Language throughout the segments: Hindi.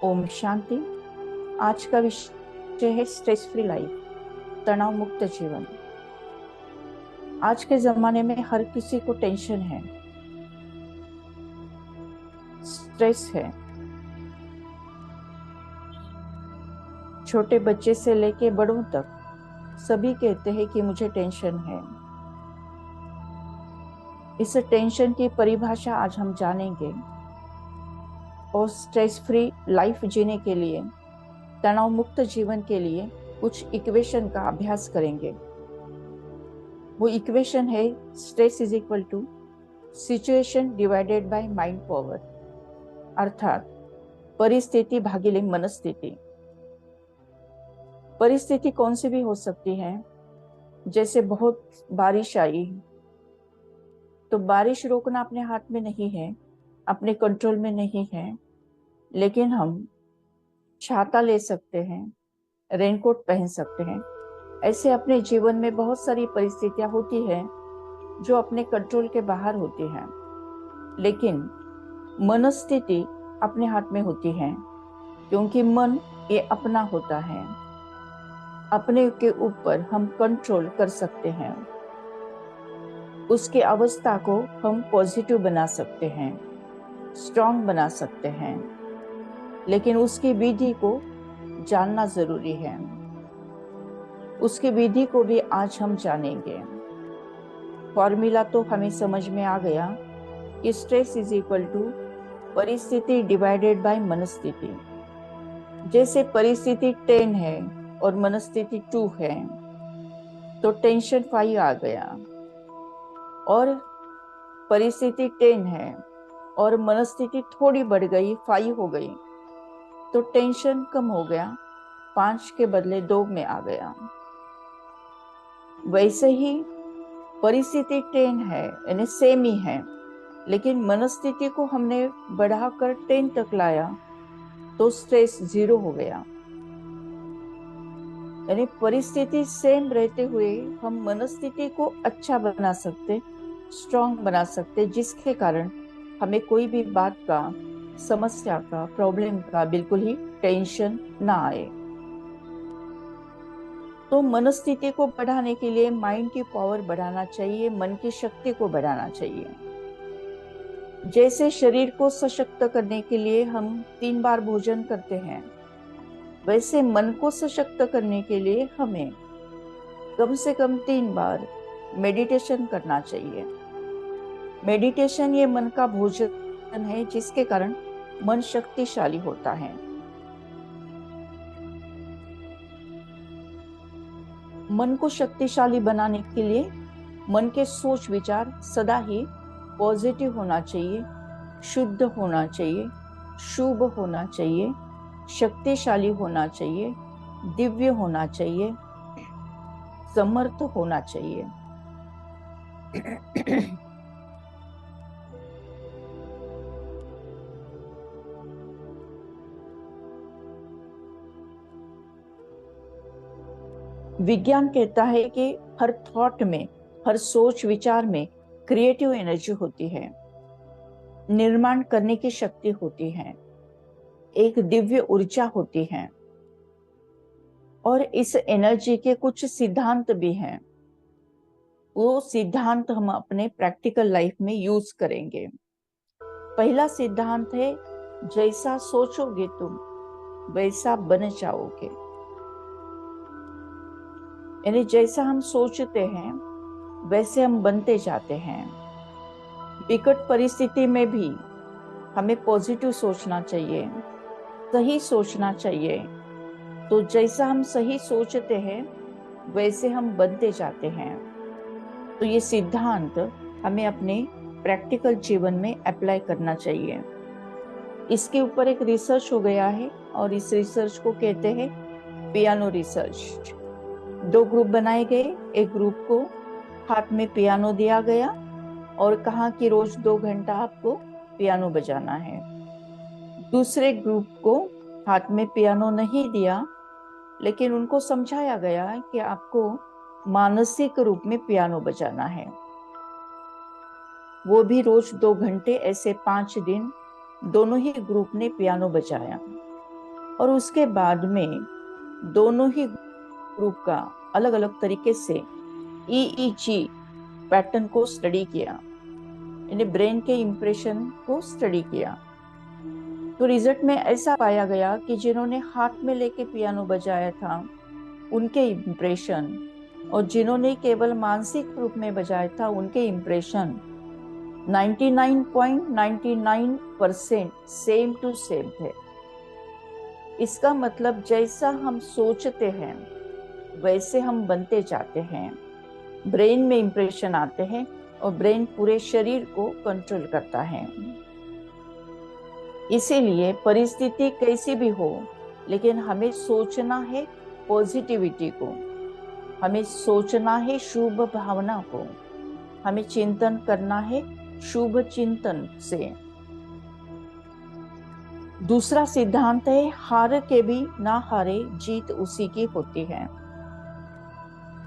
ओम शांति। आज का विषय है स्ट्रेस फ्री लाइफ, तनाव मुक्त जीवन। आज के जमाने में हर किसी को टेंशन है, स्ट्रेस है। छोटे बच्चे से लेके बड़ों तक सभी कहते हैं कि मुझे टेंशन है। इस टेंशन की परिभाषा आज हम जानेंगे और स्ट्रेस फ्री लाइफ जीने के लिए, तनाव मुक्त जीवन के लिए कुछ इक्वेशन का अभ्यास करेंगे। वो इक्वेशन है stress is equal to situation divided by mind power, अर्थात परिस्थिति भागिले मनस्थिति। परिस्थिति कौन सी भी हो सकती है। जैसे बहुत बारिश आई तो बारिश रोकना अपने हाथ में नहीं है, अपने कंट्रोल में नहीं है, लेकिन हम छाता ले सकते हैं, रेनकोट पहन सकते हैं। ऐसे अपने जीवन में बहुत सारी परिस्थितियां होती हैं जो अपने कंट्रोल के बाहर होती हैं, लेकिन मनस्थिति अपने हाथ में होती है, क्योंकि मन ये अपना होता है। अपने के ऊपर हम कंट्रोल कर सकते हैं। उसकी अवस्था को हम पॉजिटिव बना सकते हैं, स्ट्रांग बना सकते हैं, लेकिन उसकी विधि को जानना जरूरी है। उसकी विधि को भी आज हम जानेंगे। फॉर्मूला तो हमें समझ में आ गया कि स्ट्रेस इज इक्वल टू परिस्थिति डिवाइडेड बाय मनस्थिति। जैसे परिस्थिति 10 है और मनस्थिति 2 है तो टेंशन 5 आ गया, और परिस्थिति 10 है और मनस्थिति थोड़ी बढ़ गई, 5 हो गई, तो टेंशन कम हो गया, 5 के बदले 2 में आ गया। वैसे ही परिस्थिति 10 है यानी सेम ही है, लेकिन मनस्थिति को हमने बढ़ाकर 10 तक लाया तो स्ट्रेस 0 हो गया। यानी परिस्थिति सेम रहते हुए हम मनस्थिति को अच्छा बना सकते, स्ट्रांग बना सकते, जिसके कारण हमें कोई भी बात का, समस्या का, प्रॉब्लम का बिल्कुल ही टेंशन ना आए। तो मनस्थिति को बढ़ाने के लिए माइंड की पावर बढ़ाना चाहिए, मन की शक्ति को बढ़ाना चाहिए। जैसे शरीर को सशक्त करने के लिए हम 3 बार भोजन करते हैं, वैसे मन को सशक्त करने के लिए हमें कम से कम 3 बार मेडिटेशन करना चाहिए। मेडिटेशन ये मन का भोजन है, जिसके कारण मन शक्तिशाली होता है। मन को शक्तिशाली बनाने के लिए मन के सोच विचार सदा ही पॉजिटिव होना चाहिए, शुद्ध होना चाहिए, शुभ होना चाहिए, शक्तिशाली होना चाहिए, दिव्य होना चाहिए, समर्थ होना चाहिए। विज्ञान कहता है कि हर थॉट में, हर सोच विचार में क्रिएटिव एनर्जी होती है, निर्माण करने की शक्ति होती है, एक दिव्य ऊर्जा होती है। और इस एनर्जी के कुछ सिद्धांत भी हैं। वो सिद्धांत हम अपने प्रैक्टिकल लाइफ में यूज करेंगे। पहला सिद्धांत है, जैसा सोचोगे तुम वैसा बन जाओगे। यानी जैसा हम सोचते हैं वैसे हम बनते जाते हैं। विकट परिस्थिति में भी हमें पॉजिटिव सोचना चाहिए, सही सोचना चाहिए। तो जैसा हम सही सोचते हैं वैसे हम बनते जाते हैं। तो ये सिद्धांत हमें अपने प्रैक्टिकल जीवन में अप्लाई करना चाहिए। इसके ऊपर एक रिसर्च हो गया है और इस रिसर्च को कहते हैं पियानो रिसर्च। 2 ग्रुप बनाए गए। एक ग्रुप को हाथ में पियानो दिया गया और कहा कि रोज 2 घंटा आपको पियानो बजाना है। दूसरे ग्रुप को हाथ में पियानो नहीं दिया, लेकिन उनको समझाया गया कि आपको मानसिक रूप में पियानो बजाना है। वो भी रोज 2 घंटे, ऐसे 5 दिन दोनों ही ग्रुप ने पियानो बजाया। और उसके बाद में दोनों ही ग्रुप का अलग अलग तरीके से EEG पैटर्न को स्टडी किया, यानी ब्रेन के इंप्रेशन को स्टडी किया। तो रिजल्ट में ऐसा पाया गया कि जिन्होंने हाथ में लेके पियानो बजाया था उनके इंप्रेशन, और जिन्होंने केवल मानसिक रूप में बजाया था उनके इंप्रेशन 99.99% सेम टू सेम थे। इसका मतलब जैसा हम सोचते हैं वैसे हम बनते जाते हैं। ब्रेन में इंप्रेशन आते हैं और ब्रेन पूरे शरीर को कंट्रोल करता है। इसीलिए परिस्थिति कैसी भी हो, लेकिन हमें सोचना है पॉजिटिविटी को, हमें सोचना है शुभ भावना को, हमें चिंतन करना है शुभ चिंतन से। दूसरा सिद्धांत है, हार के भी ना हारे, जीत उसी की होती है।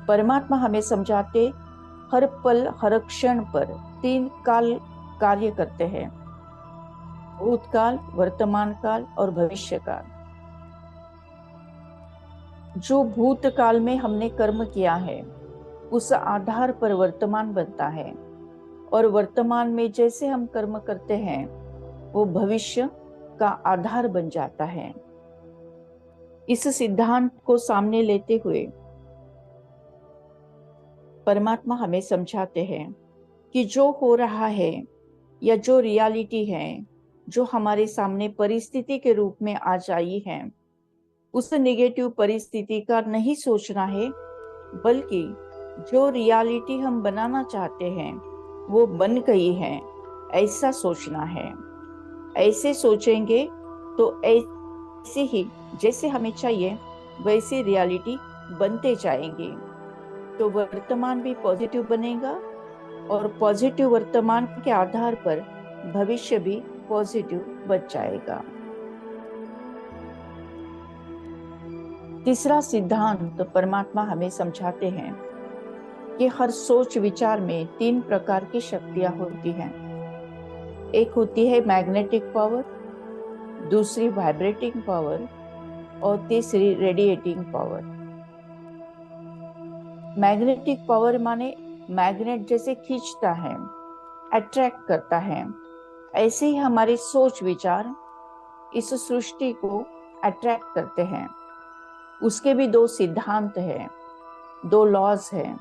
परमात्मा हमें समझाते हर पल हर क्षण पर 3 काल कार्य करते हैं, भूतकाल, वर्तमान काल और भविष्य काल। जो भूतकाल में हमने कर्म किया है उस आधार पर वर्तमान बनता है, और वर्तमान में जैसे हम कर्म करते हैं वो भविष्य का आधार बन जाता है। इस सिद्धांत को सामने लेते हुए परमात्मा हमें समझाते हैं कि जो हो रहा है या जो रियलिटी है, जो हमारे सामने परिस्थिति के रूप में आज आई है, उस नेगेटिव परिस्थिति का नहीं सोचना है, बल्कि जो रियलिटी हम बनाना चाहते हैं वो बन गई है ऐसा सोचना है। ऐसे सोचेंगे तो ऐसे ही जैसे हमें चाहिए वैसी रियलिटी बनते जाएंगे। तो वर्तमान भी पॉजिटिव बनेगा और पॉजिटिव वर्तमान के आधार पर भविष्य भी पॉजिटिव बन जाएगा। तीसरा सिद्धांत परमात्मा हमें समझाते हैं कि हर सोच विचार में 3 प्रकार की शक्तियां होती हैं। एक होती है मैग्नेटिक पावर, दूसरी वाइब्रेटिंग पावर और तीसरी रेडिएटिंग पावर। मैग्नेटिक पावर माने मैग्नेट जैसे खींचता है, अट्रैक्ट करता है, ऐसे ही हमारे सोच विचार इस सृष्टि को अट्रैक्ट करते हैं। उसके भी 2 सिद्धांत हैं, 2 लॉज हैं।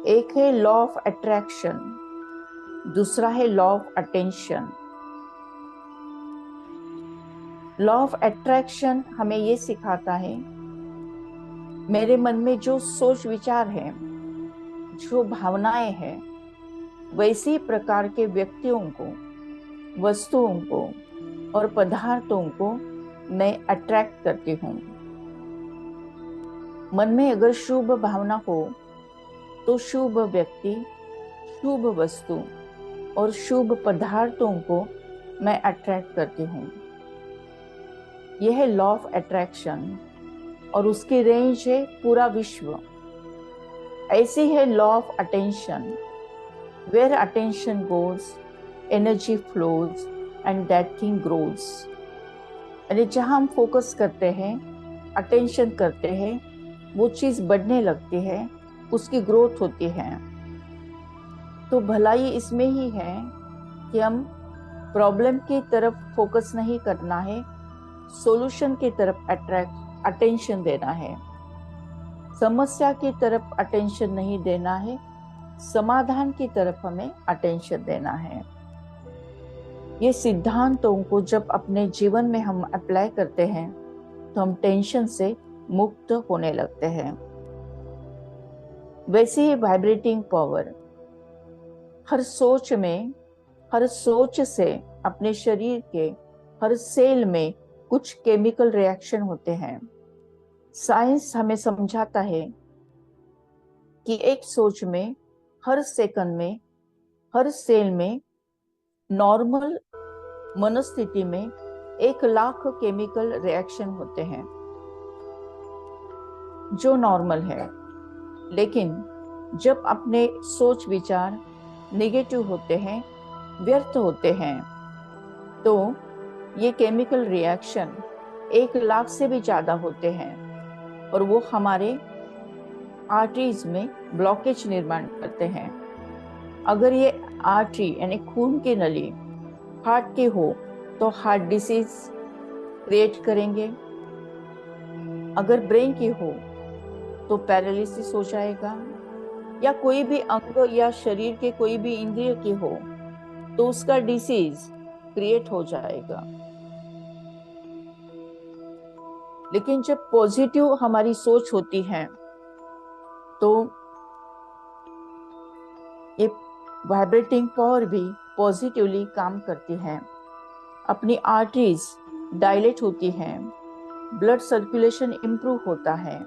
एक है लॉ ऑफ अट्रैक्शन, दूसरा है law of attention. Law of attraction हमें ये सिखाता है, मेरे मन में जो सोच विचार है, जो भावनाएं हैं, वैसी प्रकार के व्यक्तियों को, वस्तुओं को और पदार्थों को मैं अट्रैक्ट करती हूँ। मन में अगर शुभ भावना हो तो शुभ व्यक्ति, शुभ वस्तु और शुभ पदार्थों को मैं अट्रैक्ट करती हूँ। यह है लॉ ऑफ अट्रैक्शन और उसकी रेंज है पूरा विश्व। ऐसी है law of attention, where attention goes energy flows and that thing grows. यानी जहाँ हम फोकस करते हैं, अटेंशन करते हैं, वो चीज बढ़ने लगती है, उसकी ग्रोथ होती है। तो भलाई इसमें ही है कि हम प्रॉब्लम की तरफ फोकस नहीं करना है, सॉल्यूशन की तरफ अटेंशन देना है। समस्या की तरफ अटेंशन नहीं देना है, समाधान की तरफ हमें अटेंशन देना है। ये सिद्धांतों को जब अपने जीवन में हम अप्लाई करते हैं तो हम टेंशन से मुक्त होने लगते हैं। वैसे ही वाइब्रेटिंग पावर, हर सोच में, हर सोच से अपने शरीर के हर सेल में कुछ केमिकल रिएक्शन होते हैं। साइंस हमें समझाता है कि एक सोच में हर सेकंड में, हर सेल में, नॉर्मल मनोस्थिति में 1,00,000 केमिकल रिएक्शन होते हैं जो नॉर्मल है। लेकिन जब अपने सोच विचार नेगेटिव होते हैं, व्यर्थ होते हैं, तो ये केमिकल रिएक्शन 1 लाख से भी ज्यादा होते हैं और वो हमारे आर्टरीज में ब्लॉकेज निर्माण करते हैं। अगर ये आर्टरी यानी खून की नली हार्ट की हो तो हार्ट डिसीज क्रिएट करेंगे। अगर ब्रेन की हो तो पैरालिसिस हो जाएगा, या कोई भी अंग या शरीर के कोई भी इंद्रिय की हो तो उसका डिसीज क्रिएट हो जाएगा। लेकिन जब पॉजिटिव हमारी सोच होती है तो ये वाइब्रेटिंग पावर भी पॉजिटिवली काम करती है। अपनी आर्टरीज डायलेट होती हैं, ब्लड सर्कुलेशन इंप्रूव होता है।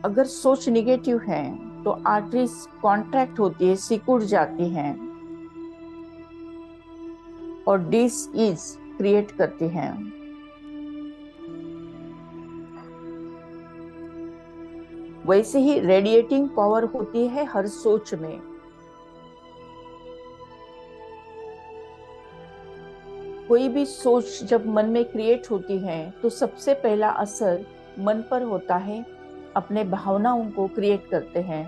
अगर सोच निगेटिव है तो आर्टरीज कॉन्ट्रैक्ट होती है, सिकुड़ जाती हैं और डिस-ईज क्रिएट करती हैं। वैसे ही रेडिएटिंग पावर होती है हर सोच में। कोई भी सोच जब मन में क्रिएट होती है तो सबसे पहला असर मन पर होता है, अपने भावनाओं को क्रिएट करते हैं।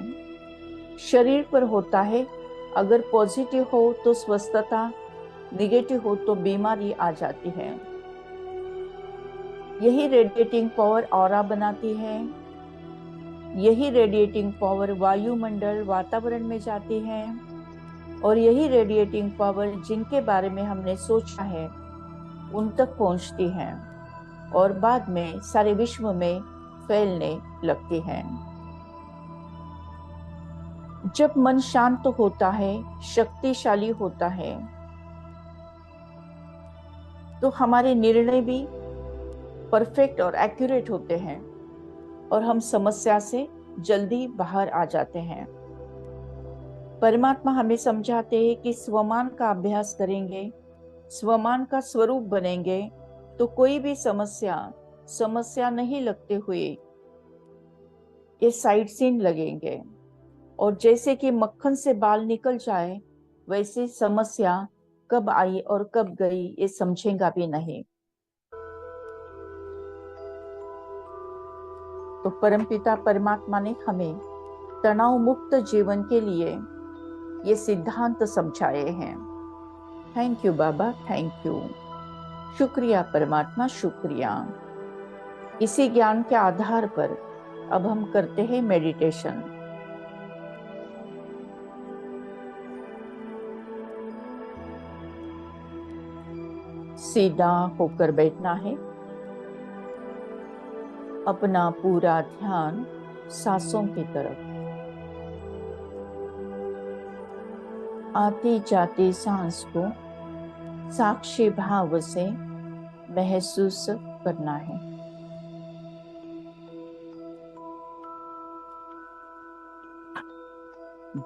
शरीर पर होता है, अगर पॉजिटिव हो तो स्वस्थता, निगेटिव हो तो बीमारी आ जाती है। यही रेडिएटिंग पावर ऑरा बनाती है। यही रेडिएटिंग पावर वायुमंडल वातावरण में जाती है और यही रेडिएटिंग पावर जिनके बारे में हमने सोचा है उन तक पहुंचती है और बाद में सारे विश्व में फैलने लगती है। जब मन शांत होता है, शक्तिशाली होता है, तो हमारे निर्णय भी परफेक्ट और एक्यूरेट होते हैं और हम समस्या से जल्दी बाहर आ जाते हैं। परमात्मा हमें समझाते हैं कि स्वमान का अभ्यास करेंगे, स्वमान का स्वरूप बनेंगे तो कोई भी समस्या नहीं लगते हुए ये साइड सीन लगेंगे। और जैसे कि मक्खन से बाल निकल जाए वैसे समस्या कब आई और कब गई ये समझेगा भी नहीं। तो परमपिता परमात्मा ने हमें तनाव मुक्त जीवन के लिए ये सिद्धांत समझाए हैं। Thank you Baba, thank you. शुक्रिया परमात्मा, शुक्रिया। इसी ज्ञान के आधार पर अब हम करते हैं मेडिटेशन। सीधा होकर बैठना है। अपना पूरा ध्यान सांसों की तरफ, आती जाती सांस को साक्षी भाव से महसूस करना है।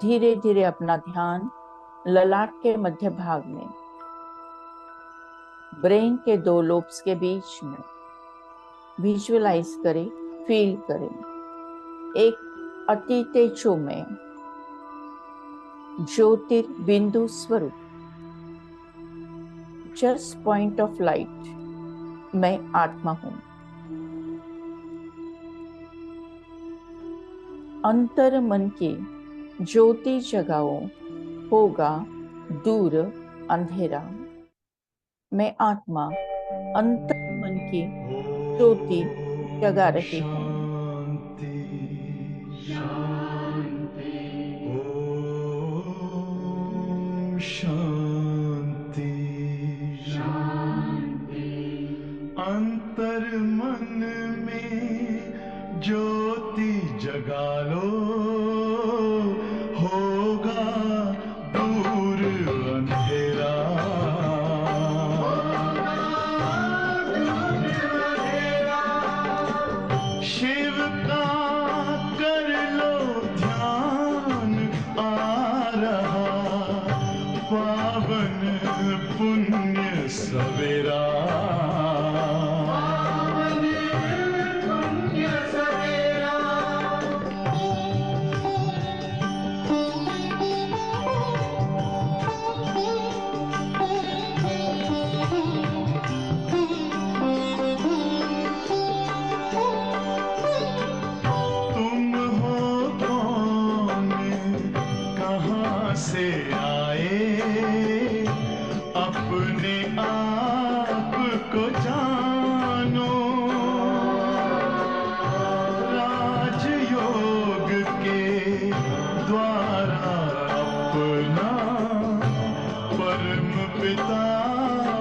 धीरे धीरे अपना ध्यान ललाट के मध्य भाग में, ब्रेन के 2 लोब्स के बीच में विजुअलाइज करें, फील करें। एक अति तेजो में ज्योतिर्बिंदु स्वरूप, जस्ट पॉइंट ऑफ लाइट, मैं आत्मा हूं। अंतर मन की ज्योति जगाओ, होगा दूर अंधेरा। मैं आत्मा अंतर मन की ज्योति जगा रही हूँ। शांति अंतर मन में ज्योति जगा लो, होगा दूर अंधेरा। शिव का कर लो ध्यान, आ रहा से आए अपने आप को जानो, राजयोग के द्वारा अपना परम पिता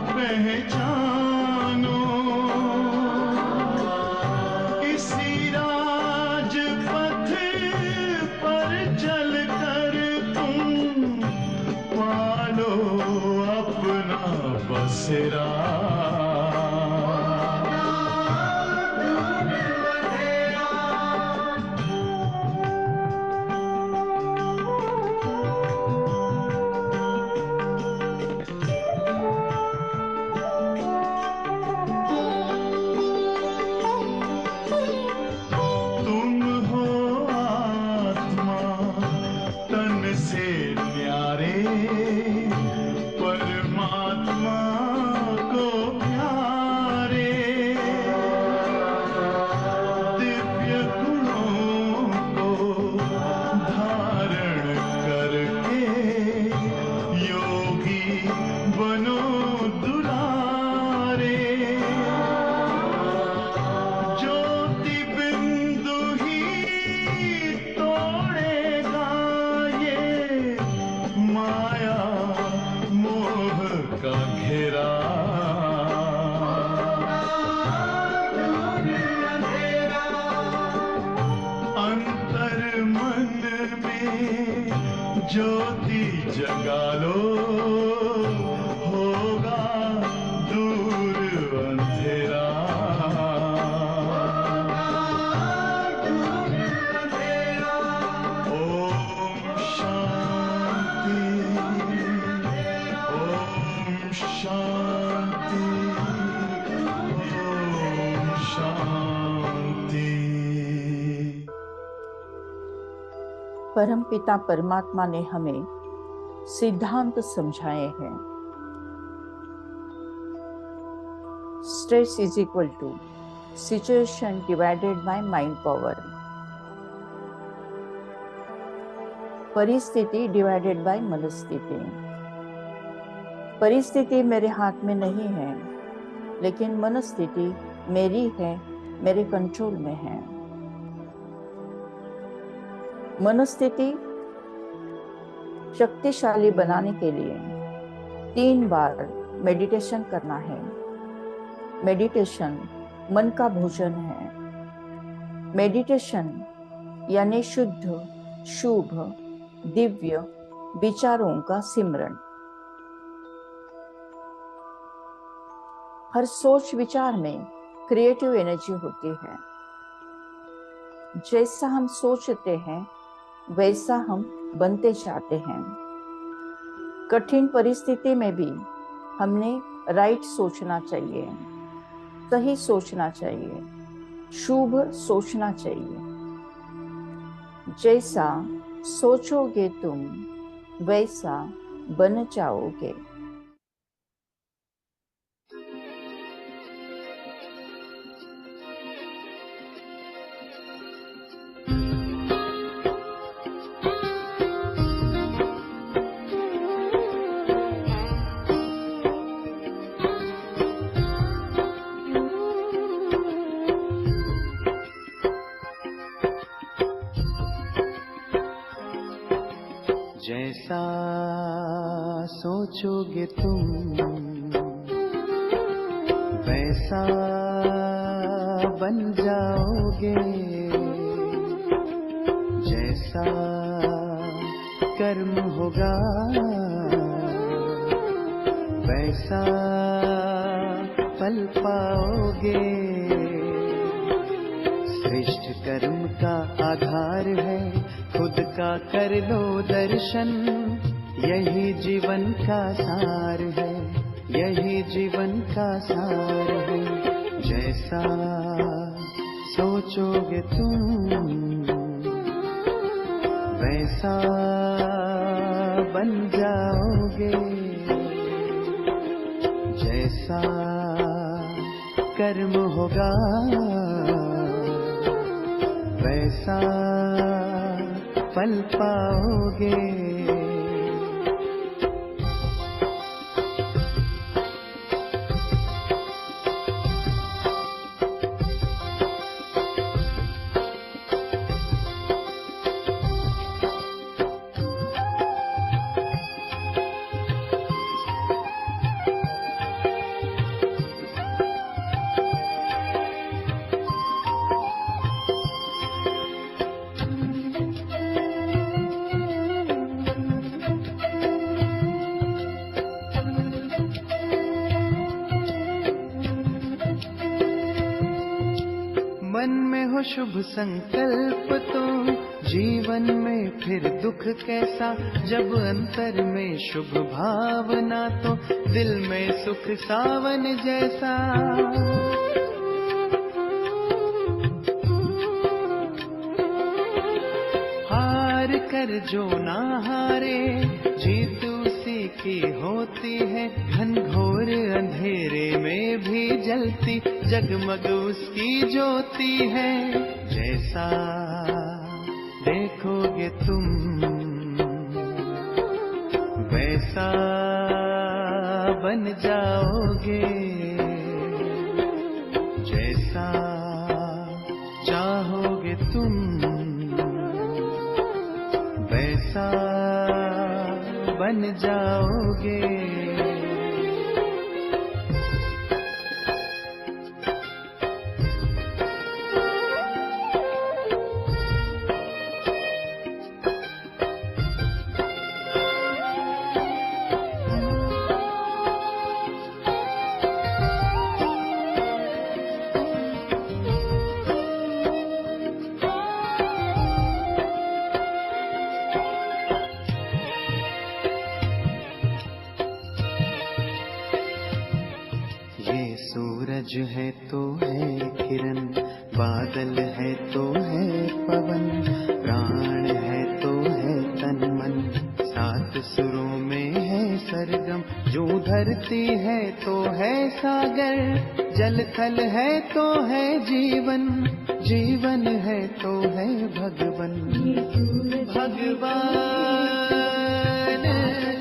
पहचानो। इसी राजपथ पर चलकर तुम पालो अपना बसेरा। तुम हो आत्मा तन से न्यारे, परमात्मा को प्यारे। दिव्य गुणों को धारण करके योगी बनो दुलारे। ज्योति बिंदु ही तोड़ेगा ये माया मोह का घेरा। अंतर मन में ज्योति जगा लो, होगा दूर अंधेरा। ओम शांति, ओम शांति, ओम शांति। परमपिता परमात्मा ने हमें सिद्धांत समझाए हैं। Stress is equal to situation divided by mind power. परिस्थिति डिवाइडेड बाय मनस्थिति। परिस्थिति मेरे हाथ में नहीं है, लेकिन मनस्थिति मेरी है, मेरे कंट्रोल में है। मनस्थिति शक्तिशाली बनाने के लिए 3 बार मेडिटेशन करना है। मेडिटेशन मन का भोजन है। मेडिटेशन यानी शुद्ध, शुभ, दिव्य विचारों का सिमरन। हर सोच विचार में क्रिएटिव एनर्जी होती है। जैसा हम सोचते हैं वैसा हम बनते जाते हैं। कठिन परिस्थिति में भी हमने राइट सोचना चाहिए, सही सोचना चाहिए, शुभ सोचना चाहिए। जैसा सोचोगे तुम वैसा बन जाओगे। जैसा सोचोगे तुम वैसा बन जाओगे। जैसा कर्म होगा वैसा फल पाओगे। श्रेष्ठ कर्म का आधार है खुद का कर लो दर्शन। यही जीवन का सार है, यही जीवन का सार है। जैसा सोचोगे तुम वैसा बन जाओगे। जैसा कर्म होगा वैसा फल पाओगे। शुभ संकल्प तो जीवन में फिर दुख कैसा। जब अंतर में शुभ भावना तो दिल में सुख सावन जैसा। हार कर जो ना हारे जीत उसी की होती है। घनघोर अंधेरे में भी जलती जगमग उसकी ज्योति है। जैसा देखोगे तुम वैसा बन जाओगे। जैसा चाहोगे तुम वैसा बन जाओगे। सूरज है तो है किरण, बादल है तो है पवन, प्राण है तो है तन मन, सात सुरों में है सरगम। जो धरती है तो है सागर, जल थल है तो है जीवन, जीवन है तो है भगवन। भगवान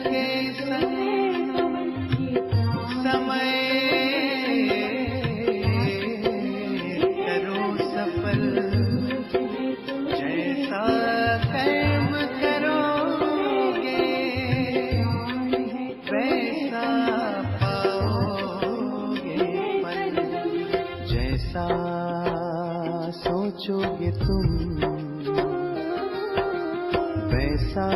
के संग समय करो सफल, जैसा कर्म करोगे वैसा पाओगे फल। जैसा सोचोगे तुम वैसा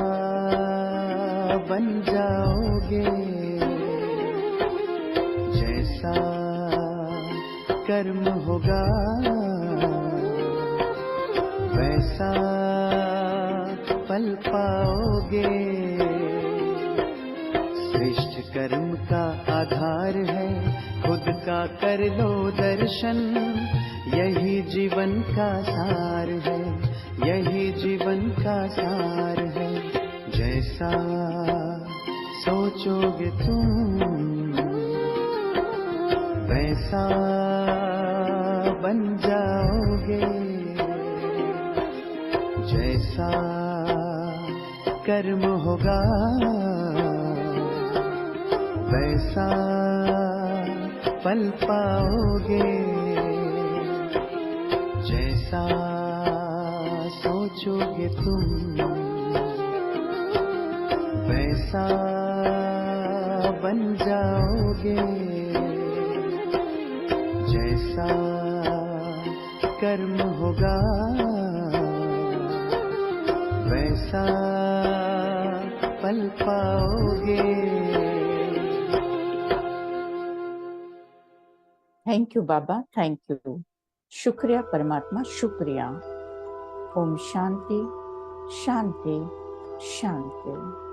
बन जाओगे। जैसा कर्म होगा वैसा फल पाओगे। श्रेष्ठ कर्म का आधार है खुद का कर लो दर्शन, यही जीवन का सार है, यही जीवन का सार है। जैसा सोचोगे तुम वैसा बन जाओगे। जैसा कर्म होगा वैसा फल पाओगे। जैसा सोचोगे तुम वैसा बन जाओगे। जैसा कर्म होगा वैसा फल पाओगे। Thank you Baba, thank you. शुक्रिया परमात्मा, शुक्रिया। ओम शांति शांति शांति।